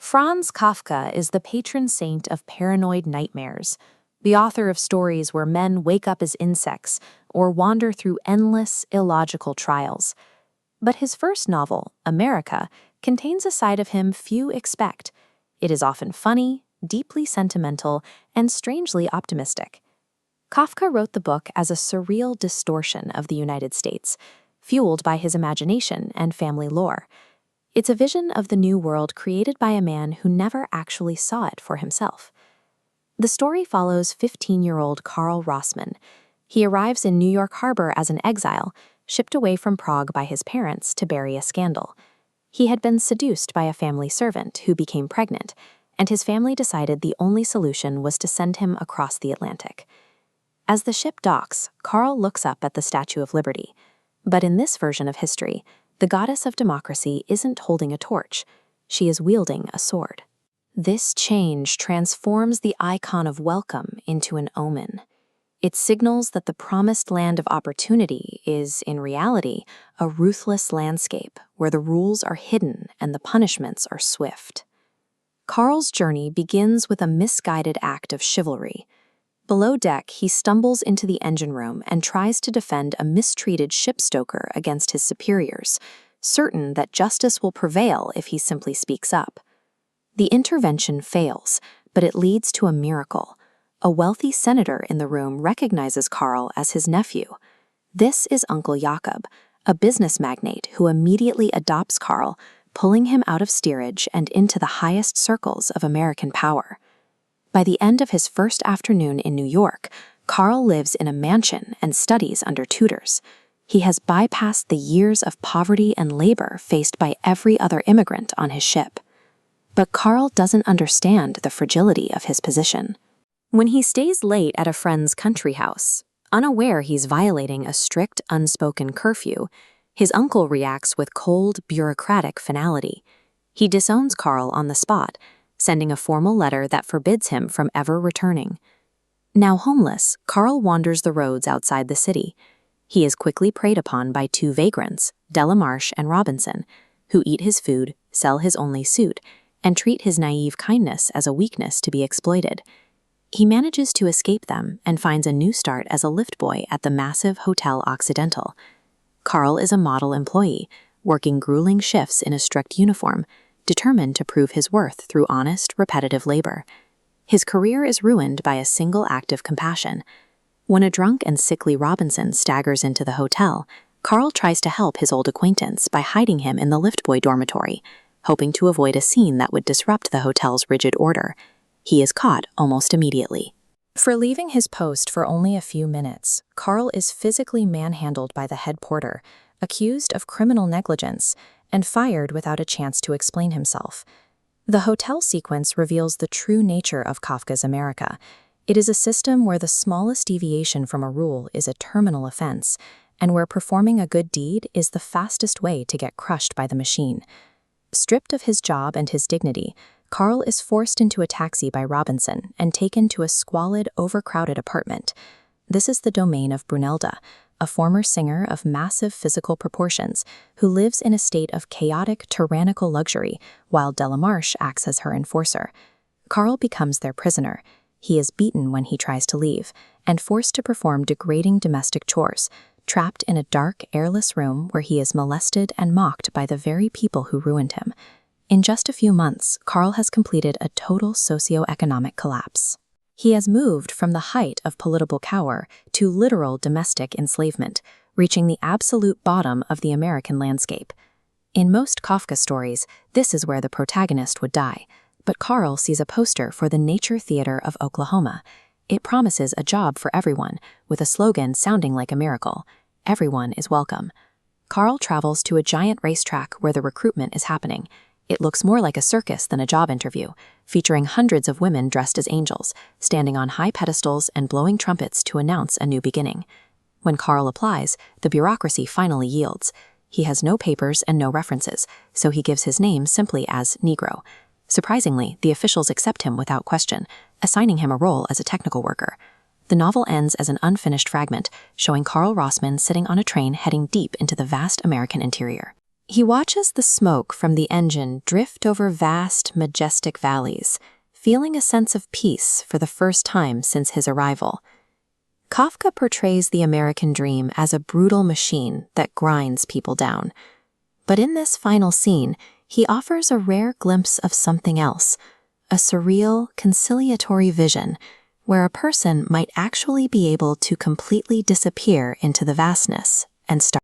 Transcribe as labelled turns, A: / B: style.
A: Franz Kafka is the patron saint of paranoid nightmares, the author of stories where men wake up as insects or wander through endless, illogical trials. But his first novel, Amerika, contains a side of him few expect. It is often funny, deeply sentimental, and strangely optimistic. Kafka wrote the book as a surreal distortion of the United States, fueled by his imagination and family lore. It's a vision of the new world created by a man who never actually saw it for himself. The story follows 15-year-old Karl Rossmann. He arrives in New York Harbor as an exile, shipped away from Prague by his parents to bury a scandal. He had been seduced by a family servant who became pregnant, and his family decided the only solution was to send him across the Atlantic. As the ship docks, Karl looks up at the Statue of Liberty. But in this version of history, the goddess of democracy isn't holding a torch. She is wielding a sword. This change transforms the icon of welcome into an omen. It signals that the promised land of opportunity is, in reality, a ruthless landscape where the rules are hidden and the punishments are swift. Karl's journey begins with a misguided act of chivalry. Below deck, he stumbles into the engine room and tries to defend a mistreated ship stoker against his superiors, certain that justice will prevail if he simply speaks up. The intervention fails, but it leads to a miracle. A wealthy senator in the room recognizes Karl as his nephew. This is Uncle Jakob, a business magnate who immediately adopts Karl, pulling him out of steerage and into the highest circles of American power. By the end of his first afternoon in New York, Karl lives in a mansion and studies under tutors. He has bypassed the years of poverty and labor faced by every other immigrant on his ship. But Karl doesn't understand the fragility of his position. When he stays late at a friend's country house, unaware he's violating a strict, unspoken curfew, his uncle reacts with cold, bureaucratic finality. He disowns Karl on the spot, sending a formal letter that forbids him from ever returning. Now homeless, Karl wanders the roads outside the city. He is quickly preyed upon by two vagrants, Delamarche and Robinson, who eat his food, sell his only suit, and treat his naive kindness as a weakness to be exploited. He manages to escape them and finds a new start as a lift boy at the massive Hotel Occidental. Karl is a model employee, working grueling shifts in a strict uniform, determined to prove his worth through honest, repetitive labor. His career is ruined by a single act of compassion. When a drunk and sickly Robinson staggers into the hotel, Karl tries to help his old acquaintance by hiding him in the liftboy dormitory, hoping to avoid a scene that would disrupt the hotel's rigid order. He is caught almost immediately. For leaving his post for only a few minutes, Karl is physically manhandled by the head porter, accused of criminal negligence, and fired without a chance to explain himself. The hotel sequence reveals the true nature of Kafka's Amerika. It is a system where the smallest deviation from a rule is a terminal offense, and where performing a good deed is the fastest way to get crushed by the machine. Stripped of his job and his dignity, Karl is forced into a taxi by Robinson and taken to a squalid, overcrowded apartment. This is the domain of Brunelda, a former singer of massive physical proportions who lives in a state of chaotic, tyrannical luxury while Delamarche acts as her enforcer. Karl becomes their prisoner. He is beaten when he tries to leave and forced to perform degrading domestic chores, trapped in a dark, airless room where he is molested and mocked by the very people who ruined him. In just a few months, Karl has completed a total socioeconomic collapse. He has moved from the height of political power to literal domestic enslavement, reaching the absolute bottom of the American landscape. In most Kafka stories, this is where the protagonist would die, but Karl sees a poster for the Nature Theater of Oklahoma. It promises a job for everyone, with a slogan sounding like a miracle: "Everyone is welcome." Karl travels to a giant racetrack where the recruitment is happening. It looks more like a circus than a job interview, featuring hundreds of women dressed as angels, standing on high pedestals and blowing trumpets to announce a new beginning. When Karl applies, the bureaucracy finally yields. He has no papers and no references, so he gives his name simply as Negro. Surprisingly, the officials accept him without question, assigning him a role as a technical worker. The novel ends as an unfinished fragment, showing Karl Rossmann sitting on a train heading deep into the vast American interior. He watches the smoke from the engine drift over vast, majestic valleys, feeling a sense of peace for the first time since his arrival. Kafka portrays the American dream as a brutal machine that grinds people down. But in this final scene, he offers a rare glimpse of something else, a surreal, conciliatory vision where a person might actually be able to completely disappear into the vastness and start